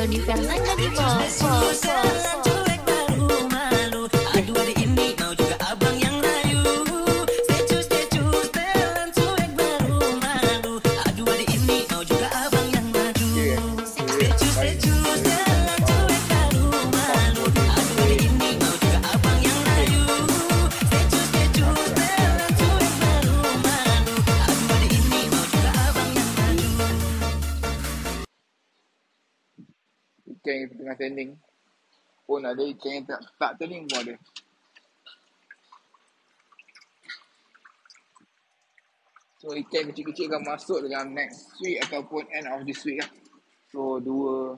Dodi Fernanda di bos. Ikan yang tengah trending pun ada, ikan yang tak trending pun ada. So ikan kecil-kecil akan masuk dalam next week ataupun end of this week lah. So 2